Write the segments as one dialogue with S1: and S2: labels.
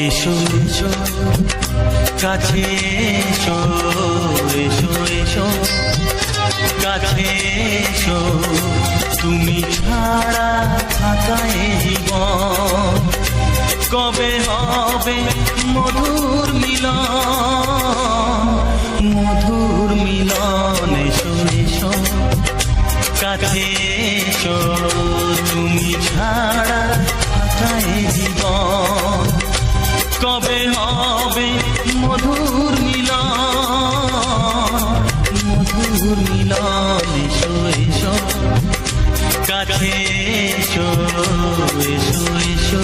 S1: এসো এসো কাছে এসো, এসো এসো কাছে এসো, তুমি ছাড়া থাকা এ জীবন কবে হবে মধুর মিলন, মধুর মিলন। এসো এসো কাছে এসো, তুমি ছাড়া থাকা এ জীবন কবে হবে মধুর মিলন, মধুর মিলন। এসো এসো কাছে এসো, এসো এসো।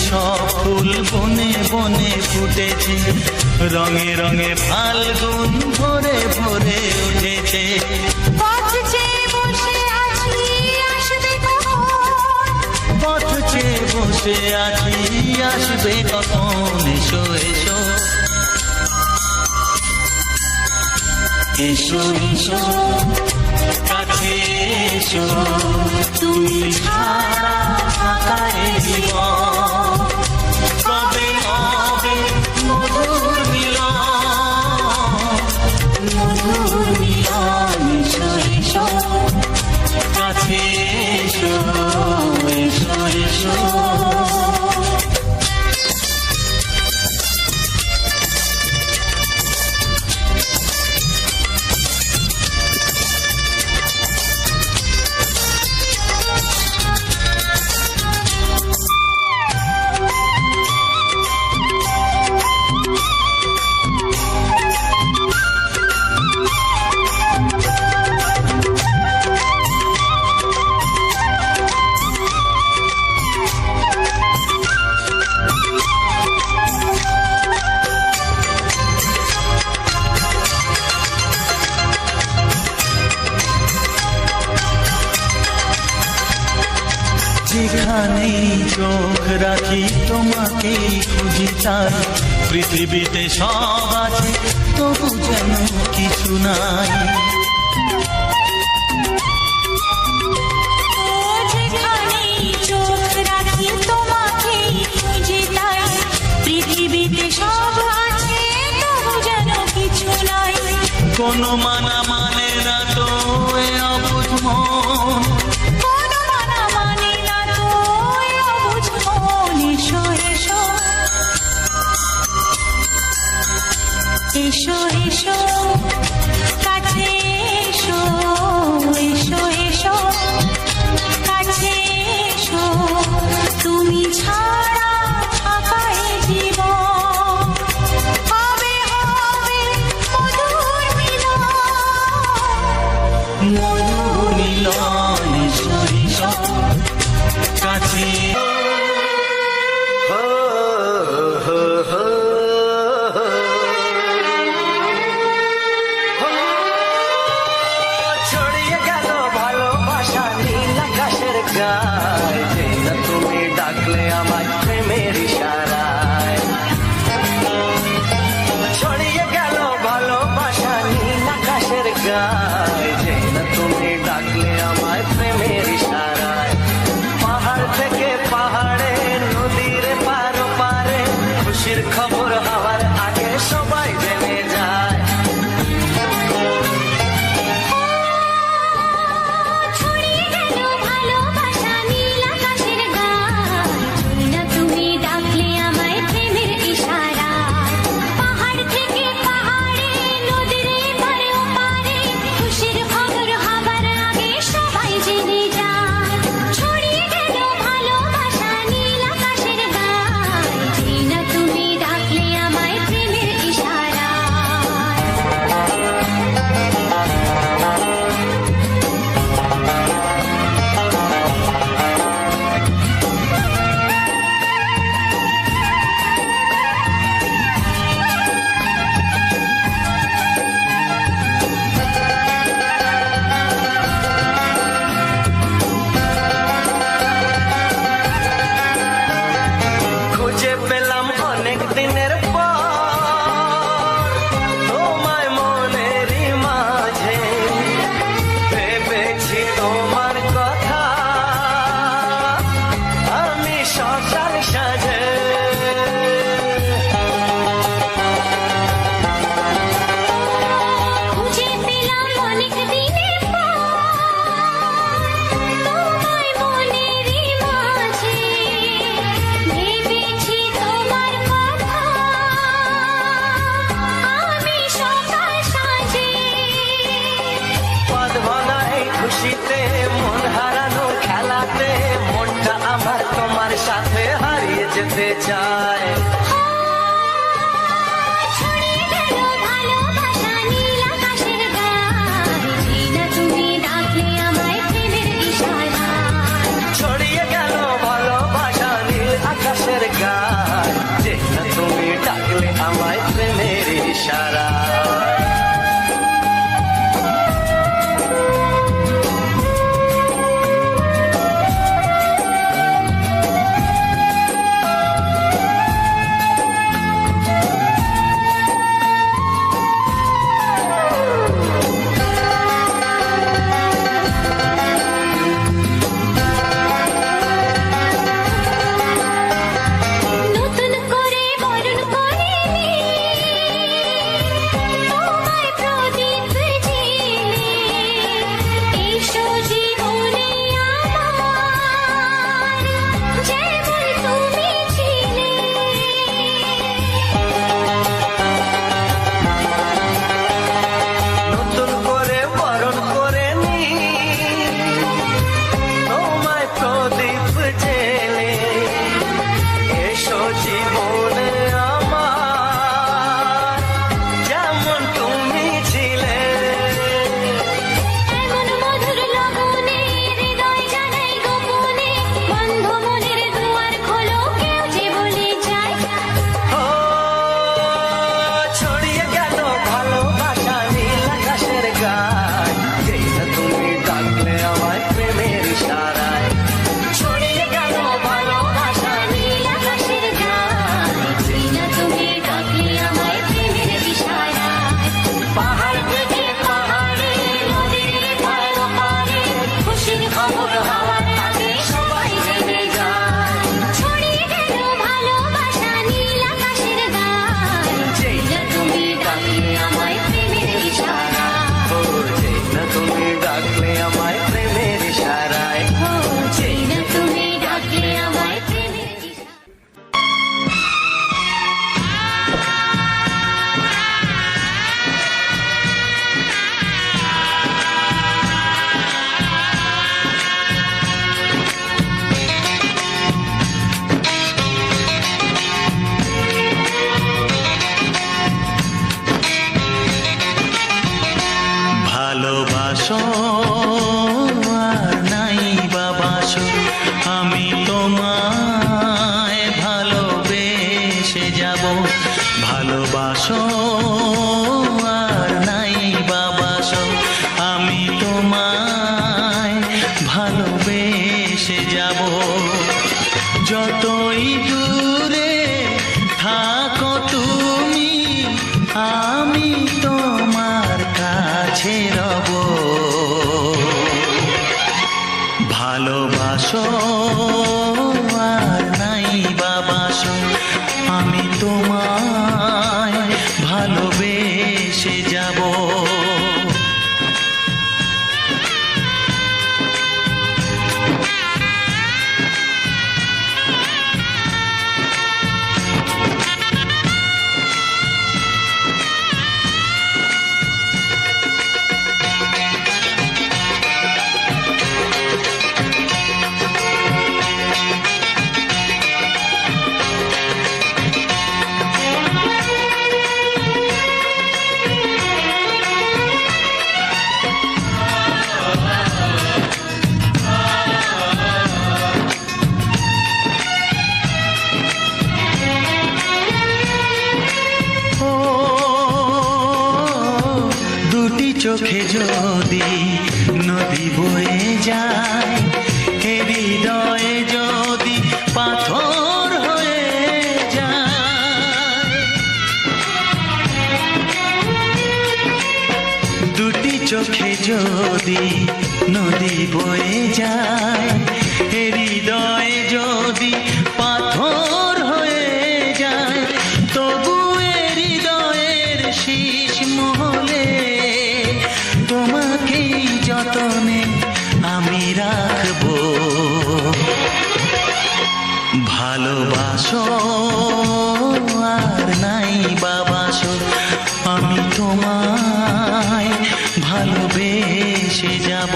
S1: সব ফুল বনে বনে ফুটেছে, রঙে রঙে ফাল্গুন ভরে ভরে উঠেছে।
S2: পথ চেয়ে বসে আছি আসবে কখন,
S1: পথ চেয়ে বসে আছি আসবে কখন। এসো এসো এসো এসো কাছে এসো, তুমি ছাড়া থাকা এ জীবন কবে হবে মধুর মিলন, মধুর মিলন। এসো এসো কাছে এসো, এসো এসো। যেখানেই চোখ রাখি তোমাকেই খুঁজি চাই, পৃথিবীতে সব আছে তবু যেন কিছু নাই।
S2: যেখানেই চোখ রাখি তোমাকেই খুঁজি তাই, পৃথিবীতে সব আছে তবু যেন কিছু নাই।
S1: কোনো মানা মানে না তো এ অবুঝ মন,
S2: এসো এসো কাছে এসো, এসো এসো কাছে এসো, তুমি ছাড়া থাকা এ জীবন কবে হবে মধুর মিলন,
S1: মধুর মিলন। এসো এসো কাছে
S3: গায়, যে না তুমি ডাকলে আমায় প্রেমের ইশারা।
S2: নতুন করে বরণ করে নে, তোমায় প্রদীপ জেলে, এসো জীবনে আমার, যেমন তুমি ছিলে।
S3: নতুন করে বরণ করে নি তোমায় প্রদীপ জেলে, এসো জীবনে আমার, যেমন তুমি ছিলে।
S2: এমন মধুর লগনে হৃদয় জানাই গোপনে, বন্ধ মনের দুয়ার খোলো, কেউ যে বলে যায়।
S3: ও ছড়িয়ে গেল ভালোবাসা নীল আকাশের গায়, যেই না তুমি ডাকলে আমায় প্রেমের ইশারায়। ছড়িয়ে গেল ভালোবাসা
S2: নীল আকাশের গায়, যেই না তুমি ডাকলে আমায় প্রেমের ইশারায়।
S3: পাহাড় থেকে পাহাড়ে,
S2: নদীর ধার ওপারে, খুশির খবর হওয়ার আগে সবাই জেনে যায়। ছড়িয়ে গেল ভালোবাসা নীল আকাশের গায়, যেই না তুমি ডাকলে আমায় প্রেমের ইশারায়।
S3: ও যেই না তুমি ডাকলে আমায় প্রেমের ইশারায়।
S2: ও যেই না তুমি ডাকলে আমায় প্রেমের ইশারায়।
S1: ভালোবাসো আর নাই বাবাসো, আমি তোমায় ভালোবেসে যাব। ভালোবাসো আর নাই বাবাসো, আমি তোমায় ভালোবেসে যাব। যতই দূরে থাকো তুমি, আমি তোমার কাছে রব। ভালোবাসো আর নাই বাবাসো, আমি তোমায় ভালোবেসে যাব। ও দুটি চোখে যদি নদী বয়ে যায়, হৃদয়ে যদি পাথর হয়ে যায়। দুটি চোখে যদি নদী বয়ে যায়, হৃদয়ে যদি পাথর হয়ে যায়, তবু এ হৃদয়ের শীষ মহলে তোমাকেই যতনে আমি রাখবো। ভালোবাসো আর নাই বাবাসো, আমি তোমায় ভালোবেসে যাব।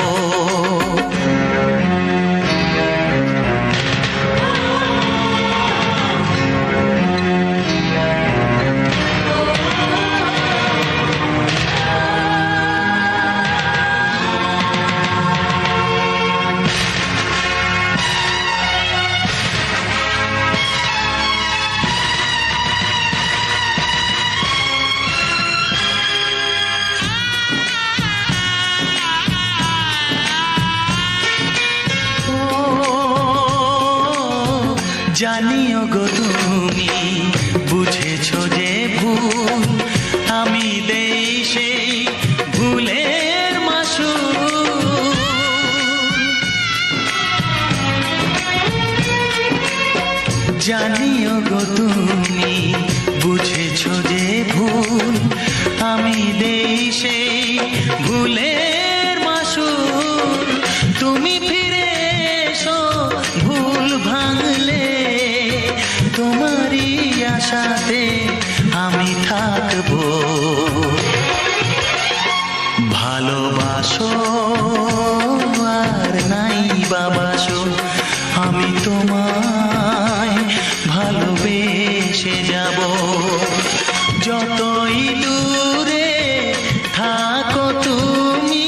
S1: জানিও গো তুমি বুঝেছো যে ভুল আমি দেই সেই ভুলের মাসুল। জানিও গো তুমি বুঝেছো যে ভুল আমি দেই সেই ভুলের মাসুল। তুমি ফিরে এসো ভুল ভাঙলে তোমারই আশাতে আমি থাকবো। ভালোবাসো আর নাই বাবাসো আমি তোমায় ভালোবেসে যাব। যতই দূরে থাকো তুমি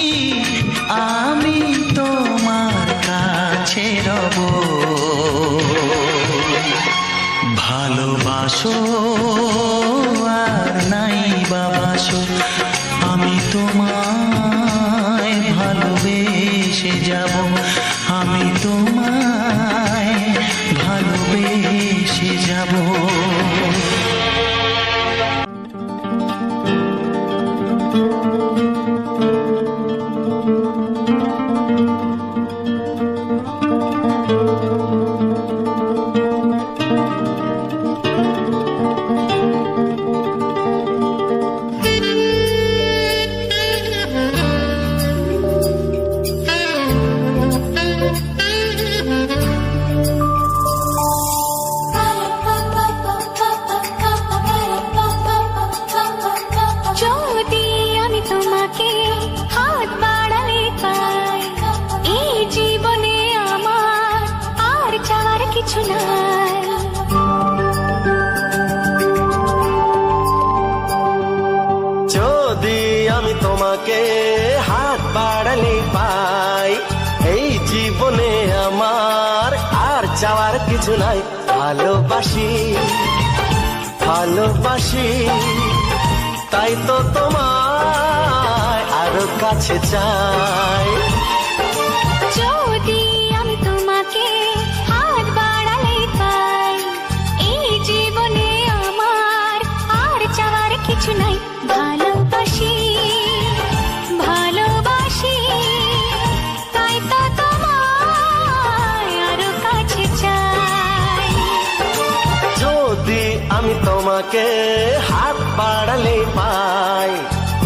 S1: আমি তোমার কাছে রব। ভালোবাসো আর নাই বাবাসো আমি তোমায় ভালোবেসে যাব। আমি তোমায় ভালোবেসে যাব।
S2: যদি আমি তোমাকে হাত বাড়ালে পাই এই জীবনে আমার আর চাওয়ার কিছু নাই।
S3: যদি আমি তোমাকে হাত বাড়ালে পাই এই জীবনে আমার আর চাওয়ার কিছু নাই। ভালোবাসি ভালোবাসি তাই তো তোমায় আরো কাছে চাই।
S2: যদি আমি তোমাকে হাত বাড়ালে পাই এই জীবনে আমার আর চাওয়ার কিছু নাই। ভালোবাসি ভালোবাসি তাই তো তোমায় আরো কাছে চাই।
S3: যদি আমি তোমাকে হাত বাড়ালে পাই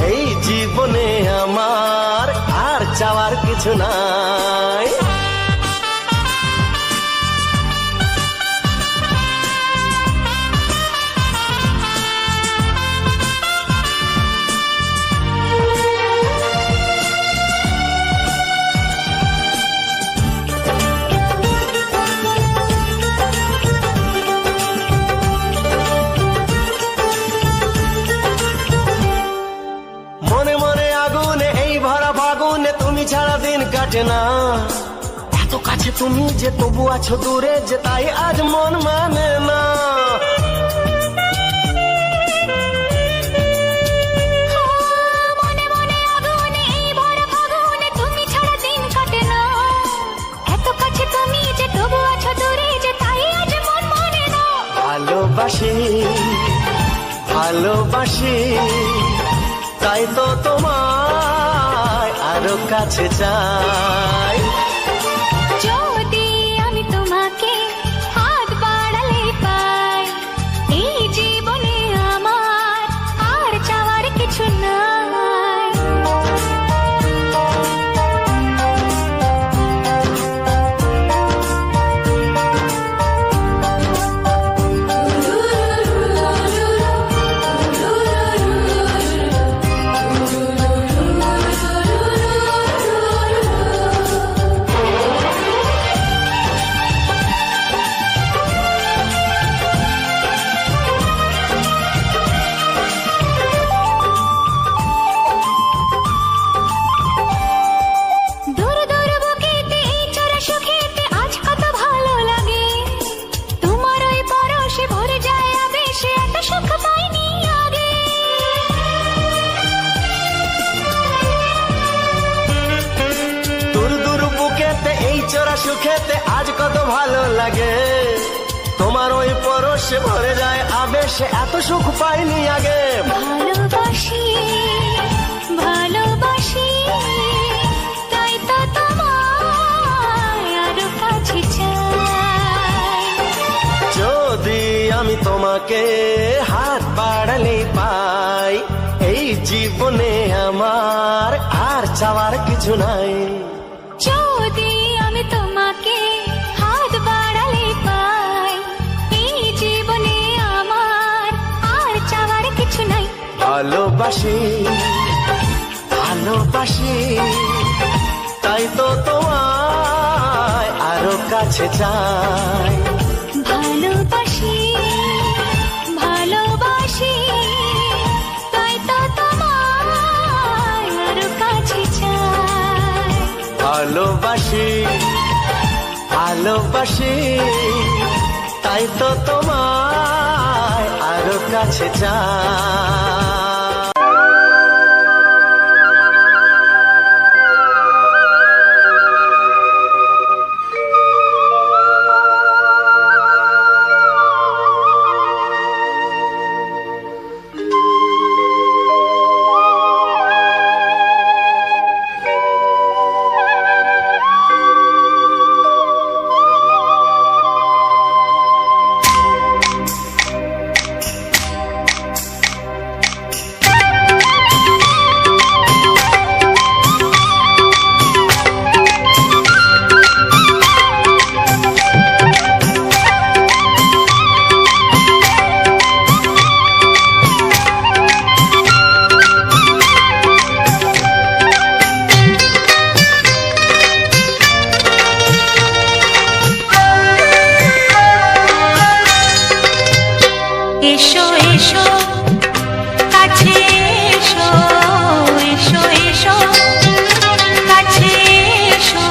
S3: এই জীবনে আমার আর চাওয়ার কিছু নাই। মনে মনে আগুনে এই ভরা ফাগুনে তুমি ছাড়া দিন কাটে না। এত কাছে তুমি যে তবু আছো দূরে যে তাই আজ মন মানে না।
S2: মনে মনে আগুনে এই ভরা ফাগুনে তুমি ছাড়া দিন কাটে না। এত কাছে তুমি যে তবু আছো দূরে যে তাই আজ মন মানে না।
S3: ভালোবাসি ভালোবাসি তাই তো তোমায় আরো কাছে চাই।
S2: যদি আমি তোমাকে হাত বাড়ালে পাই এই জীবনে আমার আর চাওয়ার কিছু নাই। সুখেতে আজ কত ভালো লাগে তোমার
S3: তোমার ওই পরশে ভরে যায় আবেশে, এত সুখ পাইনি আগে।
S2: ভালোবাসি ভালোবাসি তাই তো তোমায় আরো কাছে চাই।
S3: যদি আমি তোমাকে হাত বাড়ালে পাই, এই জীবনে আমার আর চাওয়ার কিছু নাই।
S2: যদি আমি তোমাকে হাত বাড়ালে পাই, এই জীবনে আমার আর চাওয়ার কিছু নাই।
S3: ভালোবাসি ভালোবাসি তাই তো তোমায় আরো কাছে চাই।
S2: ভালোবাসি ভালোবাসি তাই তো তোমায় আরো কাছে চাই।
S3: ভালোবাসি ভালোবাসি তাই তো তোমায় আরো কাছে চাই।
S2: এসো এসো কাছে এসো, এসো এসো কাছে এসো,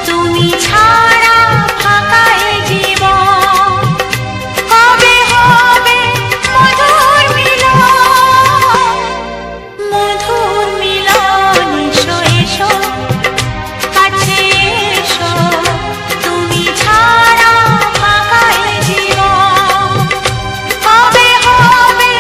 S2: তুমি ছাড়া ফাঁকা এ জীবন, কবে হবে মধুর মিলন, মধুর মিলন। এসো এসো কাছে এসো, তুমি ছাড়া ফাঁকা এ জীবন, কবে হবে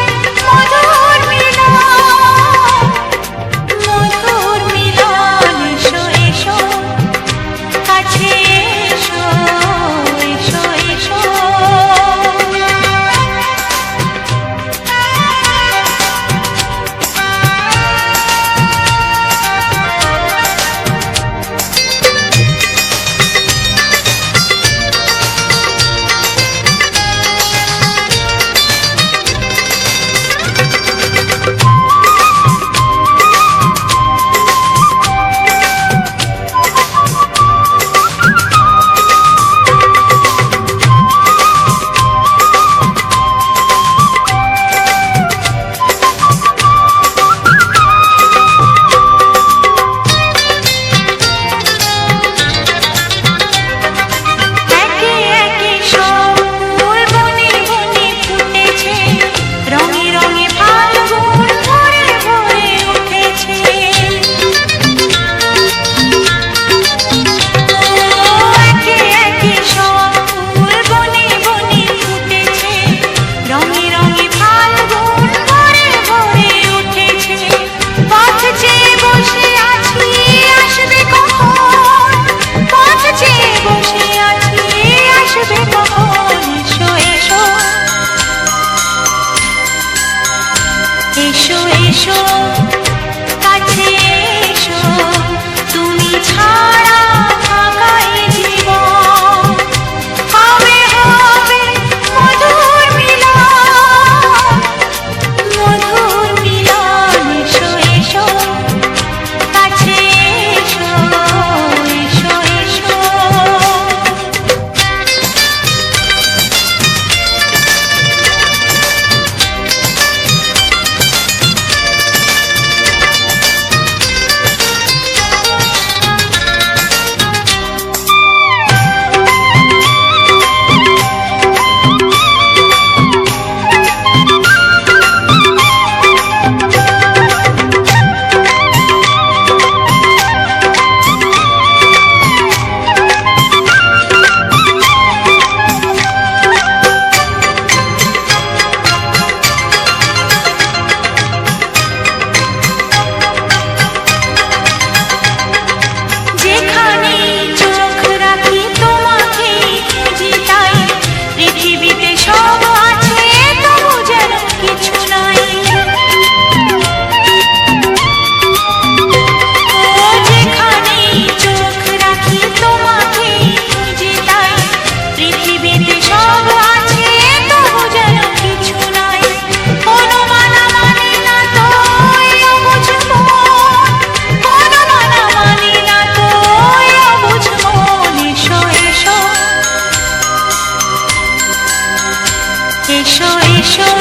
S2: এসো এসো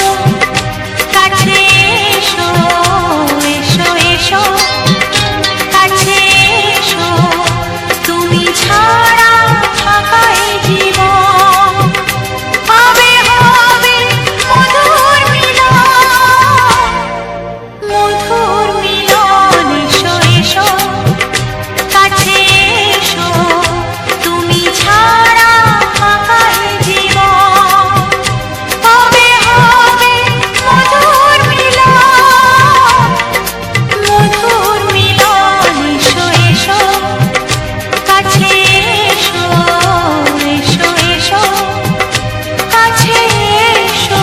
S2: কাছে এসো এসো এসো কাছে এসো তুমি ছাড়া থাকা এই জীবন হবে হবে মধুর মিলন এসো এসো কাছে এসো তুমি ছাড়া থাকা এই জীবন হবে হবে মধুর মিলন এসো এসো কাছে এসো এসো এসো কাছে এসো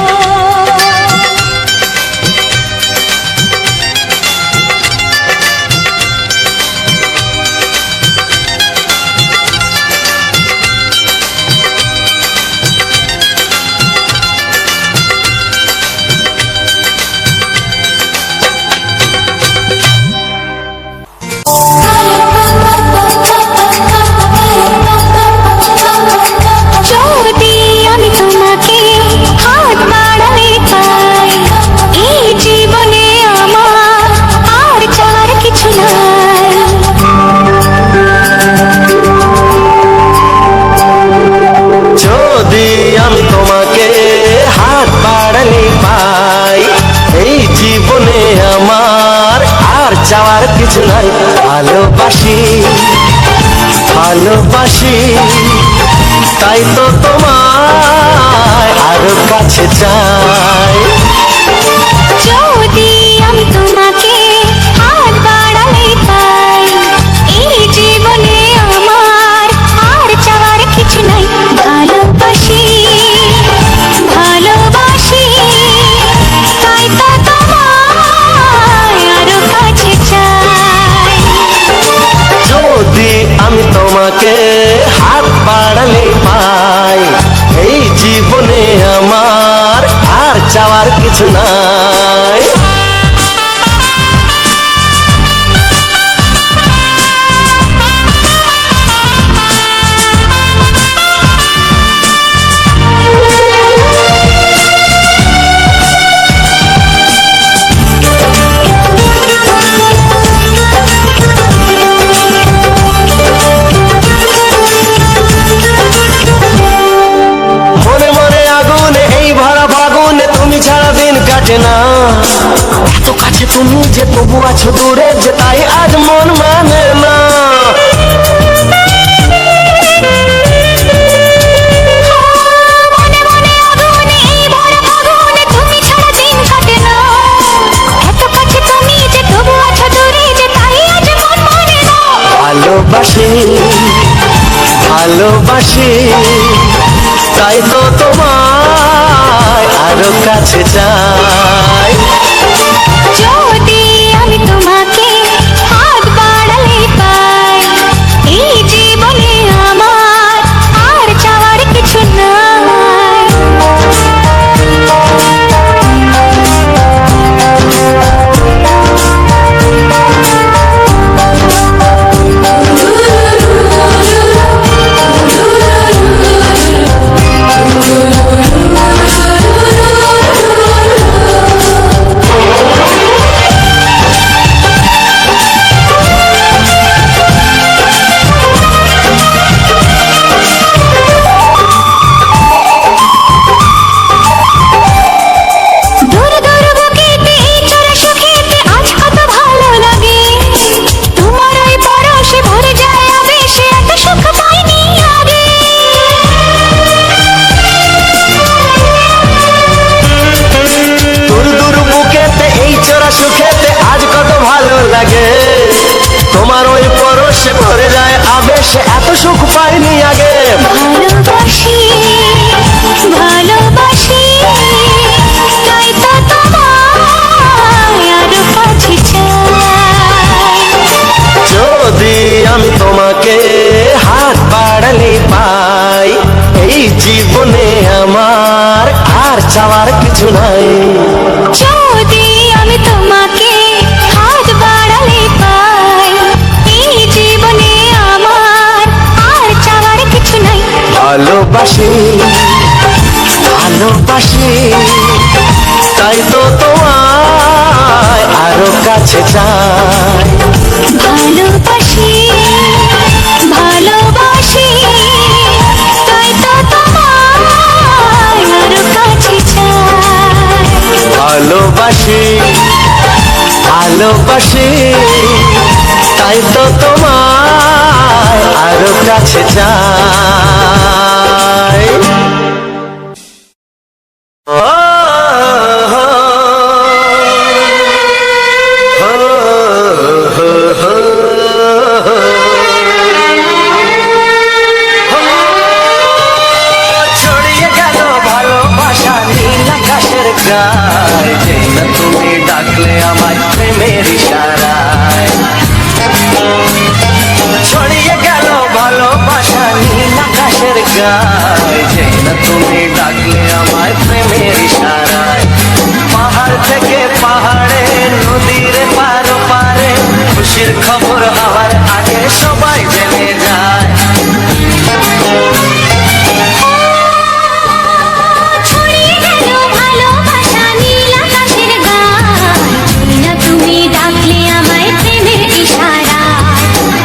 S2: যদি আমি তোমাকে হাত বাড়ালে পাই এই জীবনে আমার আর চাওয়ার কিছু নাই
S3: যদি আমি তোমাকে হাত বাড়ালে পাই এই জীবনে আমার আর চাওয়ার কিছু নাই ভালোবাসি ভালোবাসি তাই তো তোমায় আরো কাছে চাই
S2: যদি আমি তোমাকে হাত বাড়ালে পাই এই জীবনে আমার আর চাওয়ার কিছু নাই ভালোবাসি ভালোবাসি তাই তো তোমায় আরো কাছে চাই
S3: যদি আমি তোমাকে হাত বাড়ালে পাই এই জীবনে আমার আর চাওয়ার কিছু নাই মনে মনে আগুনে এই ভরা ফাগুনে তুমি ছাড়া দিন কাটে না এত কাছে তুমি যে তবু আছো দূরে যে তাই আজ মন মানে না
S2: মনে মনে আগুনে এই ভরা ফাগুনে তুমি ছাড়া দিন কাটে না এত কাছে তুমি যে তবু আছো দূরে যে তাই আজ মন মানে না
S3: ভালোবাসি ভালোবাসি তাই তো তোমায় আরো কাছে চাই
S2: যদি আমি তোমাকে হাত বাড়ালে পাই এই জীবনে আমার আর চাওয়ার কিছু নাই দূর দূর বুকেতে এই চোরা সুখেতে আজ কত ভালো লাগে তোমার ওই পরশে ভরে যায় আবেশে এত সুখ পাইনি আগে
S3: দূর দূর বুকেতে এই চোরা সুখেতে আজ কত ভালো লাগে তোমার ওই পরশে ভরে যায় আবেশে এত সুখ পাইনি আগে
S2: ভালোবাসি ভালোবাসি তাই তো তোমায় আরো কাছে চাই
S3: যদি আমি তোমাকে হাত বাড়ালে পাই এই জীবনে আমার আর চাওয়ার কিছু নাই
S2: যদি আমি তোমাকে হাত বাড়ালে পাই এই জীবনে আমার আর চাওয়ার কিছু নাই
S3: ভালোবাসি ভালোবাসি ভালোবাসি তাই তো তোমায় আরো কাছে চাই।
S2: ভালোবাসি ভালোবাসি তাই তো তোমায় আরো কাছে চাই।
S3: ভালোবাসি ভালোবাসি তাই তো তোমায় আরো কাছে চাই। ছড়িয়ে গেল ভালোবাসা নীল আকাশের গায়, যে না তুমি ডাকলে আমায় প্রেমের ইশারায়। ছড়িয়ে গেল ভালোবাসা নীল আকাশের গায়, যে না তুমি ডাকলে আমায় প্রেমের ইশারায়। পাহাড় থেকে পাহাড়ে নদীর পার পারে খুশির খবর হওয়ার আগে সবাই জেনে যায়।
S2: ছড়িয়ে গেল ভালোবাসা নীল আকাশের গায়, যে না তুমি ডাকলে আমায় প্রেমের ইশারায়।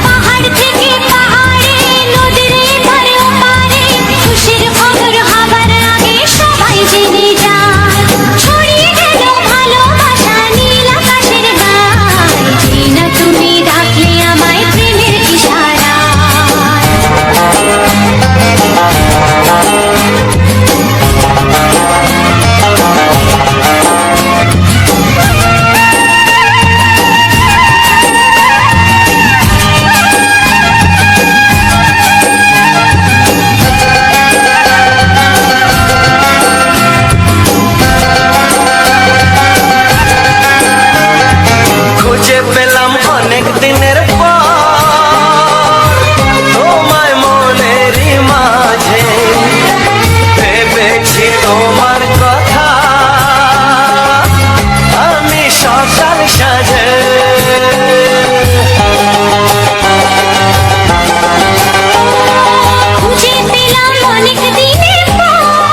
S2: পাহাড় থেকে পাহাড়ে নদীর এপারে ওপারে খুশির খবর হবার আগে সবাই জেনে যায়। ছড়িয়ে গেল ভালোবাসা নীল আকাশের গায়, যে না তুমি ডাকলে আমায় প্রেমের ইশারায়।
S3: খুঁজে পেলাম অনেক দিনের পর তোমায় মনেরই মাঝে, ভেবেছি তোমার কথা আমি সকাল সাজে।
S2: খুঁজে পেলাম অনেক দিনের পর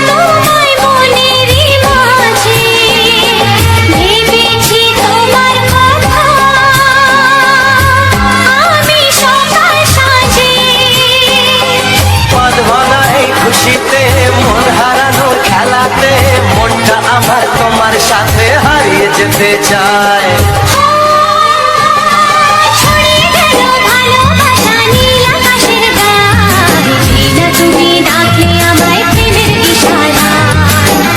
S2: তোমায় মনেরই মাঝে, ভেবেছি তোমার কথা আমি সকাল সাজে।
S3: বাঁধবানা এই খুশিতে মন হারানোর খেলাতে মনটা আমার তোমার সাথে হারিয়ে যেতে চায়।
S2: ছড়িয়ে গেল ভালোবাসা নীল আকাশের গায়, যে না তুমি ডাকলে আমায় প্রেমের ইশারায়।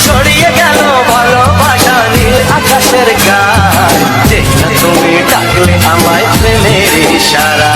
S3: ছড়িয়ে গেল ভালোবাসা নীল আকাশের গায়, যে না তুমি ডাকলে আমায় প্রেমের ইশারা।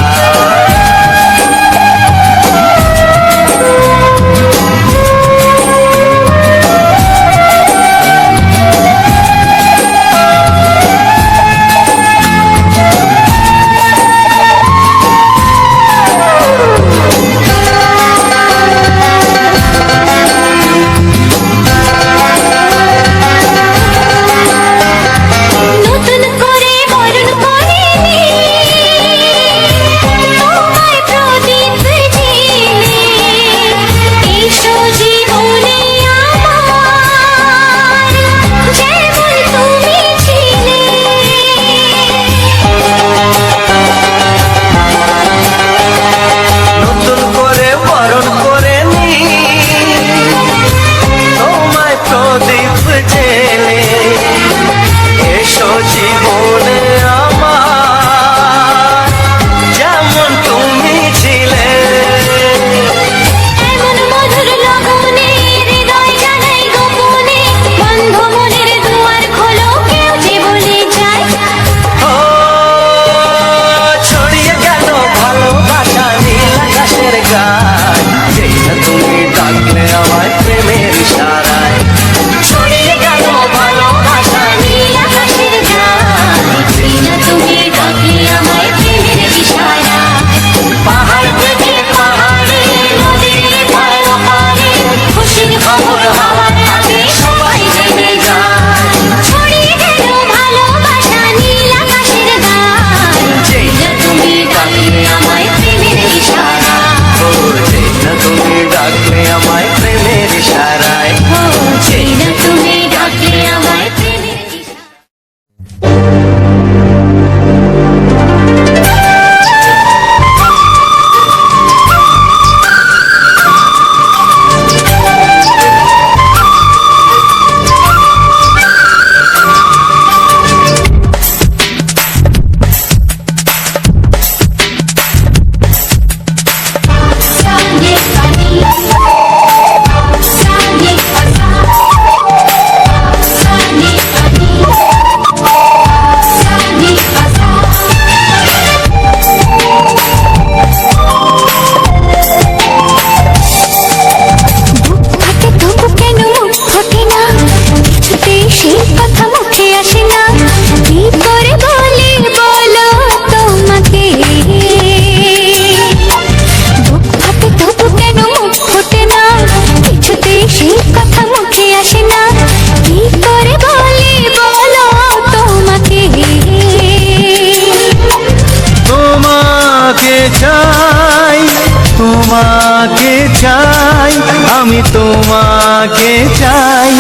S1: তোমাকে চাই,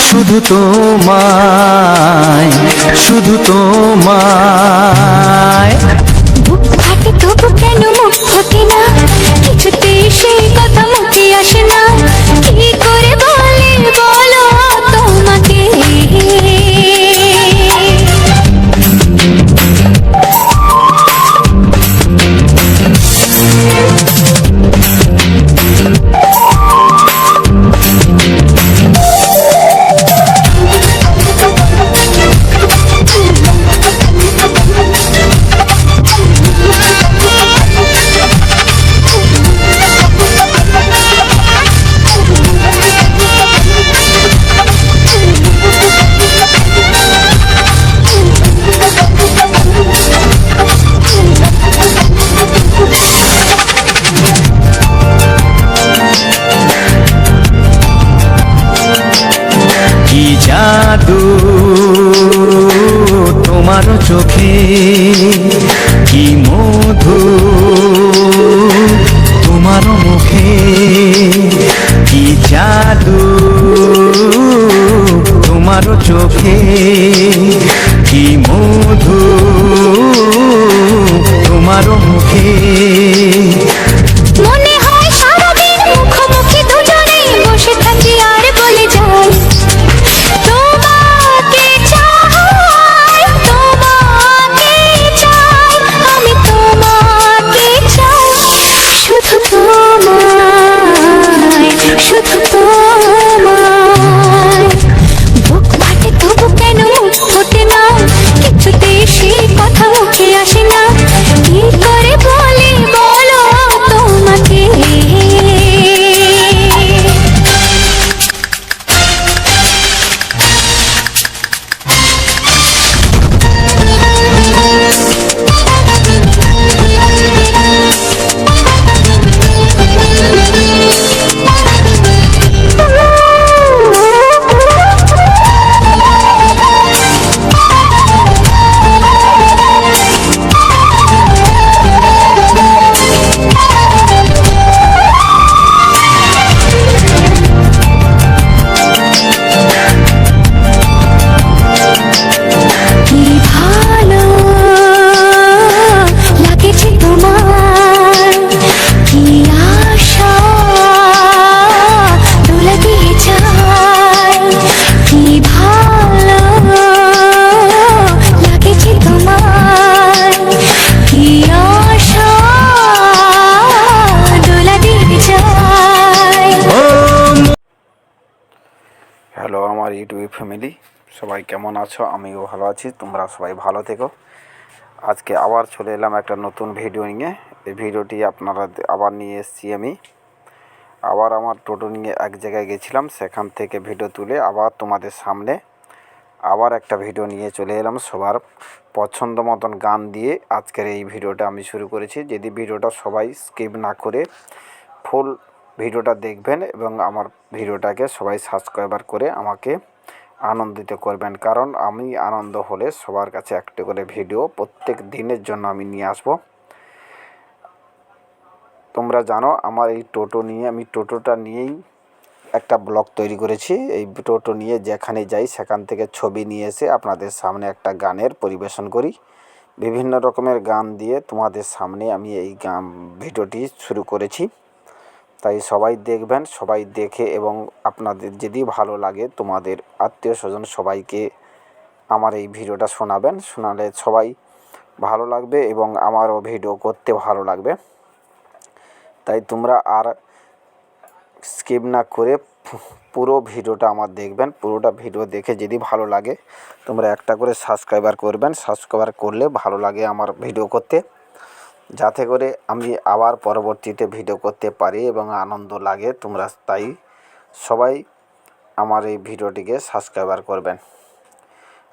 S1: শুধু তোমায়, শুধু তোমায়।
S2: বুক ফাটে তবু কেন মুখ ফোটে না, কিছুতেই সেই কথা মুখে আসে না, কি করে বলে বলো তোমাকে।
S1: কি জাদু তোমার চোখে, কি মধু তোমার মুখে, কি জাদু তোমার চোখে, কি মধু তোমার মুখে।
S2: মনে হয় সারাদিন মুখোমুখি দুজনে বসে থাকি আর বলে যাই, তোমাকে চাই, তোমাকে চাই, আমি তোমাকে চাই, শুধু তোমায়, শুধু তোমায়। বুক ফাটে তবু কেন মুখ ফোটে না, কিছুতেই সেই কথা মুখে আসে না, কি করে বলে বলো তোমাকে। কি ভালো লাগেছে তোমার, কি আশা দোলা দিয়ে যায়, কি ভালো লাগেছে তোমার, কি আশা দোলা দিয়ে যায়।
S4: হ্যালো আমার ইউটিউব ফ্যামিলি, সবাই কেমন আছো? আমিও ভালো আছি, তোমরা সবাই ভালো থেকো। আজকে আবার চলে এলাম একটা নতুন ভিডিও নিয়ে। এই ভিডিওটি আপনারা আবার নিয়ে এসেছি আমি। আবার আমার টোটো নিয়ে এক জায়গায় গেছিলাম, সেখান থেকে ভিডিও তুলে আবার তোমাদের সামনে আবার একটা ভিডিও নিয়ে চলে এলাম। সবার পছন্দ মতন গান দিয়ে আজকের এই ভিডিওটা আমি শুরু করেছি। যদি ভিডিওটা সবাই স্কিপ না করে ফুল ভিডিওটা দেখবেন এবং আমার ভিডিওটাকে সবাই সাবস্ক্রাইবার করে আমাকে আনন্দিত করবেন, কারণ আমি আনন্দ হলে সবার কাছে একটা করে ভিডিও প্রত্যেক দিনের জন্য আমি নিয়ে আসব। তোমরা জানো আমার এই টোটো নিয়ে, আমি টোটোটা নিয়েই একটা ব্লগ তৈরি করেছি। এই টোটো নিয়ে যেখানে যাই সেখান থেকে ছবি নিয়ে এসে আপনাদের সামনে একটা গানের পরিবেশন করি। বিভিন্ন রকমের গান দিয়ে তোমাদের সামনে আমি এই গান ভিডিওটি শুরু করেছি। তাই সবাই দেখবেন, সবাই দেখে এবং আপনাদের যদি ভালো লাগে তোমাদের আত্মীয় স্বজন সবাইকে আমার এই ভিডিওটা শোনাবেন। শোনালে সবাই ভালো লাগবে এবং আমারও ভিডিও করতে ভালো লাগবে। তাই তোমরা আর স্কিপ না করে পুরো ভিডিওটা আমার দেখবেন। পুরোটা ভিডিও দেখে যদি ভালো লাগে তোমরা একটা করে সাবস্ক্রাইবার করবেন। সাবস্ক্রাইবার করলে ভালো লাগে আমার ভিডিও করতে, যাতে করে আমি আবার পরবর্তীতে ভিডিও করতে পারি এবং আনন্দ লাগে তোমরা। তাই সবাই আমার এই ভিডিওটিকে সাবস্ক্রাইবার করবেন।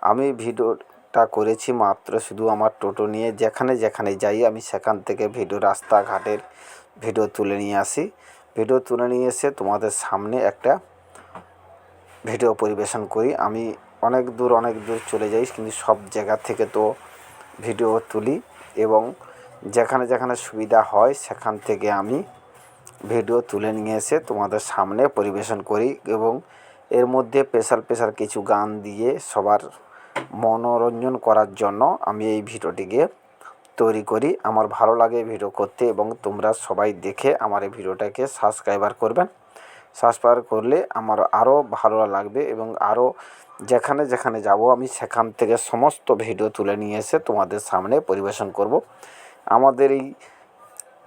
S4: আমি ভিডিওটা করেছি মাত্র শুধু আমার টোটো নিয়ে, যেখানে যেখানে যাই আমি সেখান থেকে ভিডিও, রাস্তাঘাটের ভিডিও তুলে নিয়ে আসি। ভিডিও তুলে নিয়ে এসে তোমাদের সামনে একটা ভিডিও পরিবেশন করি। আমি অনেক দূর চলে যাই, কিন্তু সব জায়গা থেকে তো ভিডিও তুলি এবং যেখানে যেখানে সুবিধা হয় সেখান থেকে আমি ভিডিও তুলে নিয়ে এসে তোমাদের সামনে পরিবেশন করি এবং এর মধ্যে স্পেশাল কিছু গান দিয়ে সবার মনোরঞ্জন করার জন্য আমি এই ভিডিওটিকে তৈরি করি। আমার ভালো লাগে ভিডিও করতে এবং তোমরা সবাই দেখে আমার এই ভিডিওটাকে সাবস্ক্রাইবার করবেন। সাবস্ক্রাইব করলে আমার আরও ভালো লাগবে এবং আরও যেখানে যেখানে যাব আমি সেখান থেকে সমস্ত ভিডিও তুলে নিয়ে এসে তোমাদের সামনে পরিবেশন করব। আমাদের এই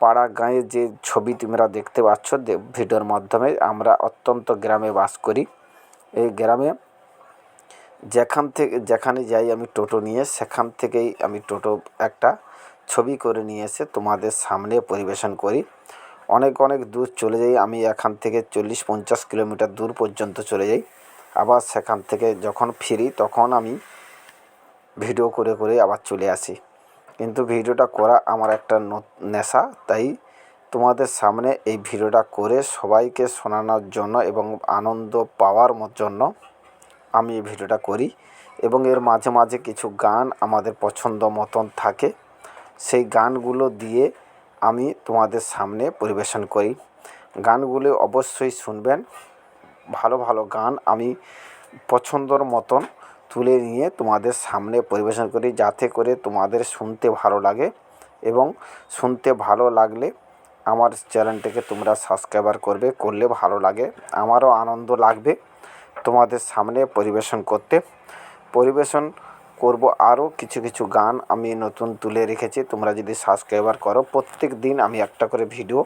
S4: পাড়া গাঁয়ে যে ছবি তোমরা দেখতে পাচ্ছ ভিডিওর মাধ্যমে, আমরা অত্যন্ত গ্রামে বাস করি। এই গ্রামে যেখানে যাই আমি টোটো নিয়ে, সেখান থেকেই আমি টোটো একটা ছবি করে নিয়ে এসে তোমাদের সামনে পরিবেশন করি। অনেক দূর চলে যাই আমি, এখান থেকে 40-50 কিলোমিটার দূর পর্যন্ত চলে যাই। আবার সেখান থেকে যখন ফিরি তখন আমি ভিডিও করে আবার চলে আসি। কিন্তু ভিডিওটা করা আমার একটা নেশা, তাই তোমাদের সামনে এই ভিডিওটা করে সবাইকে শোনানোর জন্য এবং আনন্দ পাওয়ার জন্য আমি এই ভিডিওটা করি। এবং এর মাঝে মাঝে কিছু গান আমাদের পছন্দ মতন থাকে, সেই গানগুলো দিয়ে আমি তোমাদের সামনে পরিবেশন করি। গানগুলো অবশ্যই শুনবেন। ভালো গান আমি পছন্দর মতন তুলে নিয়ে তোমাদের সামনে পরিবেশন করি, যাতে করে তোমাদের শুনতে ভালো লাগে। এবং শুনতে ভালো লাগলে আমার চ্যানেলটাকে তোমরা সাবস্ক্রাইবার করলে ভালো লাগে, আমারও আনন্দ লাগবে তোমাদের সামনে পরিবেশন করব। আরও কিছু গান আমি নতুন তুলে রেখেছি। তোমরা যদি সাবস্ক্রাইবার করো, প্রত্যেক দিন আমি একটা করে ভিডিও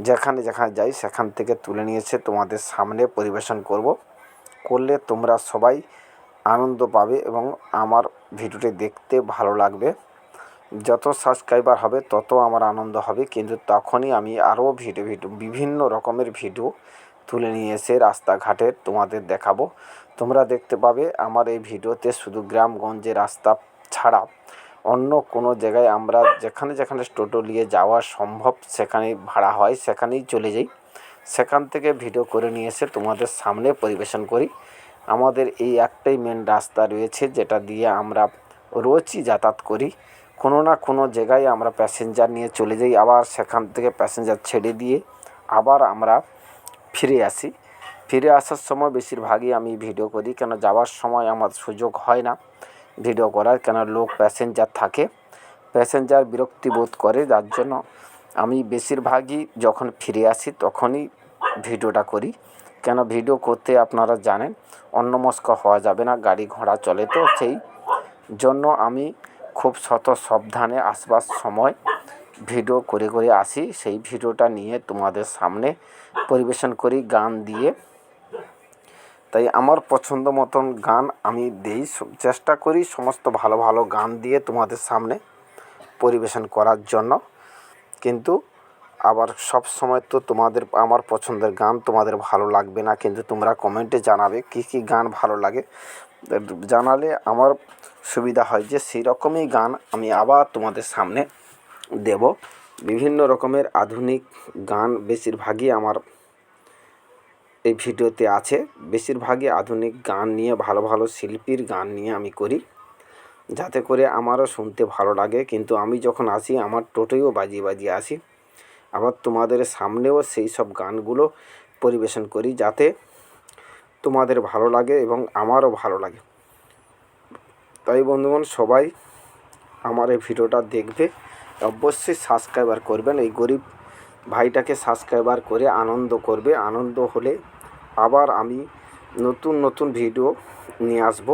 S4: যেখানে যাই সেখান থেকে তুলে নিয়ে এসে তোমাদের সামনে পরিবেশন করলে তোমরা সবাই আনন্দ পাবে এবং আমার ভিডিওটি দেখতে ভালো লাগবে। যত সাবস্ক্রাইবার হবে তত আমার আনন্দ হবে, কিন্তু তখনই আমি আরও বিভিন্ন রকমের ভিডিও তুলে নিয়ে এসে রাস্তাঘাটের তোমাদের দেখাবো। তোমরা দেখতে পাবে আমার এই ভিডিওতে শুধু গ্রামগঞ্জের রাস্তা ছাড়া অন্য কোনো জায়গায় আমরা যেখানে টোটো নিয়ে যাওয়া সম্ভব সেখানেই ভাড়া হয়, সেখানেই চলে যাই। সেখান থেকে ভিডিও করে নিয়ে এসে তোমাদের সামনে পরিবেশন করি। আমাদের এই একটাই মেন রাস্তা রয়েছে যেটা দিয়ে আমরা রোজই যাতায়াত করি। কোনো না কোনো জায়গায় আমরা প্যাসেঞ্জার নিয়ে চলে যাই, আবার সেখান থেকে প্যাসেঞ্জার ছেড়ে দিয়ে আবার আমরা ফিরে আসি। ফিরে আসার সময় বেশিরভাগই আমি ভিডিও করি, কেন যাওয়ার সময় আমার সুযোগ হয় না ভিডিও করার, কেন প্যাসেঞ্জার থাকে, প্যাসেঞ্জার বিরক্তি বোধ করে, যার জন্য আমি বেশিরভাগই যখন ফিরে আসি তখনই ভিডিওটা করি। কেন ভিডিও করতে আপনারা জানেন অন্যমনস্ক হওয়া যাবে না, গাড়ি ঘোড়া চলে, তো সেই জন্য আমি খুব সাবধানে আসবার সময় ভিডিও করে আসি। সেই ভিডিওটা নিয়ে তোমাদের সামনে পরিবেশন করি গান দিয়ে। তাই আমার পছন্দ মতন গান আমি চেষ্টা করি সমস্ত ভালো গান দিয়ে তোমাদের সামনে পরিবেশন করার জন্য। কিন্তু আবার সব সময় তো আমার পছন্দের গান তোমাদের ভালো লাগবে না, কিন্তু তোমরা কমেন্টে জানাবে কী গান ভালো লাগে। জানালে আমার সুবিধা হয় যে সেই রকমই গান আমি আবার তোমাদের সামনে দেব। বিভিন্ন রকমের আধুনিক গান বেশিরভাগই আমার এই ভিডিওতে আছে, বেশিরভাগই আধুনিক গান নিয়ে ভালো শিল্পীর গান নিয়ে আমি করি, যাতে করে আমারও শুনতে ভালো লাগে। কিন্তু আমি যখন আসি আমার টোটোইও বাজিয়ে আসি, আবার তোমাদের সামনেও সেই সব গানগুলো পরিবেশন করি যাতে তোমাদের ভালো লাগে এবং আমারও ভালো লাগে। তাই বন্ধুগণ, সবাই আমার এই ভিডিওটা দেখবে, অবশ্যই সাবস্ক্রাইবার করবেন। এই গরিব ভাইটাকে সাবস্ক্রাইবার করে আনন্দ করবে। আনন্দ হলে আবার আমি নতুন ভিডিও নিয়ে আসব।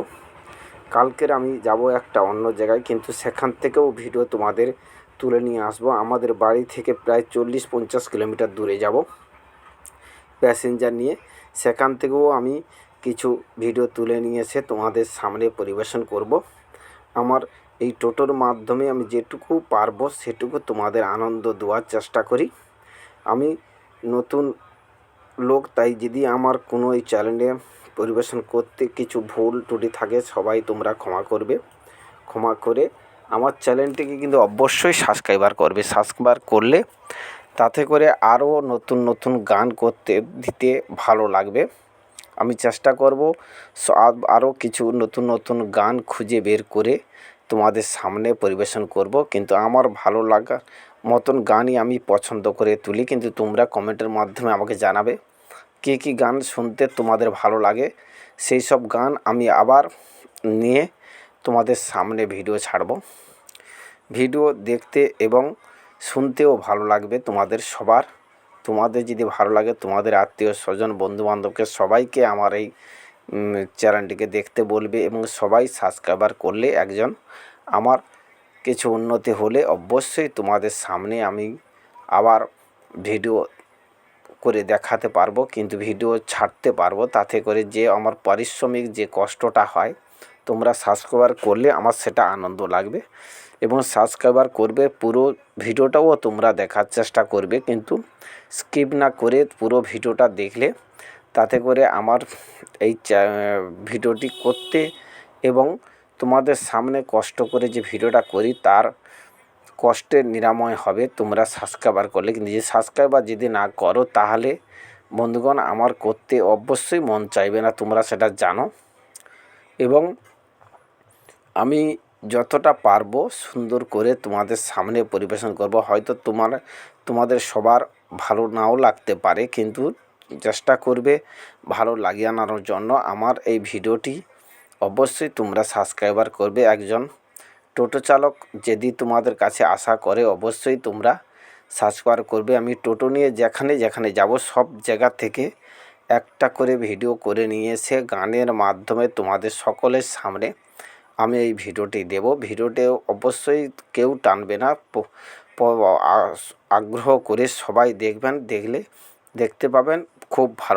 S4: কালকের আমি যাব একটা অন্য জায়গায়, কিন্তু সেখান থেকেও ভিডিও তোমাদের তুলে নিয়ে আসব। আমাদের বাড়ি থেকে প্রায় 40-50 কিলোমিটার দূরে যাব প্যাসেঞ্জার নিয়ে, সেখান থেকেও আমি কিছু ভিডিও তুলে নিয়ে এসে তোমাদের সামনে পরিবেশন করব। আমার এই টোটোর মাধ্যমে আমি যেটুকু পারবো সেটুকু তোমাদের আনন্দ দেওয়ার চেষ্টা করি। আমি নতুন লোক, তাই যদি আমার কোনো এই চ্যানেলে পরিবেশন করতে কিছু ভুল ত্রুটি থাকে সবাই তোমরা ক্ষমা করে আমার চ্যানেলটিকে কিন্তু অবশ্যই সাবস্ক্রাইবার করলে তাতে করে আরও নতুন গান দিতে ভালো লাগবে। আমি চেষ্টা করব আরও কিছু নতুন গান খুঁজে বের করে তোমাদের সামনে পরিবেশন করব। কিন্তু আমার মতন গানই আমি পছন্দ করে তুলি, কিন্তু তোমরা কমেন্টের মাধ্যমে আমাকে জানাবে কী কী গান শুনতে তোমাদের ভালো লাগে। সেই সব গান আমি আবার নিয়ে তোমাদের সামনে ভিডিও ছাড়ব। ভিডিও দেখতে এবং শুনতেও ভালো লাগবে তোমাদের সবার। তোমাদের যদি ভালো লাগে তোমাদের আত্মীয় স্বজন বন্ধুবান্ধবকে সবাইকে আমার এই চ্যানেলটিকে দেখতে বলবে, এবং সবাই সাবস্ক্রাইবার করলে একজন আমার কিছু উন্নতি হলে অবশ্যই তোমাদের সামনে আমি আবার ভিডিও করে দেখাতে পারবো, কিন্তু ভিডিও ছাড়তে পারবো। তাতে করে যে আমার পারিশ্রমিক যে কষ্টটা হয়, তোমরা সাবস্ক্রাইবার করলে আমার সেটা আনন্দ লাগবে। এবং সাবস্ক্রাইবার করবে, পুরো ভিডিওটাও তোমরা দেখার চেষ্টা করবে, কিন্তু স্কিপ না করে পুরো ভিডিওটা দেখলে তাতে করে আমার এই ভিডিওটি করতে এবং তোমাদের সামনে কষ্ট করে যে ভিডিওটা করি তার কষ্টের নিরাময় হবে তোমরা সাবস্ক্রাইবার করলে। কিন্তু যে সাবস্ক্রাইবার যদি না করো তাহলে বন্ধুগণ আমার করতে অবশ্যই মন চাইবে না, তোমরা সেটা জানো। এবং আমি যতটা পারবো সুন্দর করে তোমাদের সামনে পরিবেশন করব। হয়তো তোমাদের সবার ভালো নাও লাগতে পারে, কিন্তু চেষ্টা করবে ভালো লাগিয়ে আনার জন্য। আমার এই ভিডিওটি অবশ্যই তোমরা সাবস্ক্রাইবার করবে। একজন টোটো চালক যদি তোমাদের কাছে আশা করে অবশ্যই তোমরা সাবস্ক্রাইব করবে। আমি টোটো নিয়ে যেখানে যেখানে যাব সব জায়গা থেকে একটা করে ভিডিও করে নিয়ে এসে গানের মাধ্যমে তোমাদের সকলের সামনে আমি এই ভিডিওটি দেব। ভিডিওটি অবশ্যই কেউ টানবে না, আগ্রহ করে সবাই দেখবেন, দেখলে দেখতে পাবেন খুব ভালো।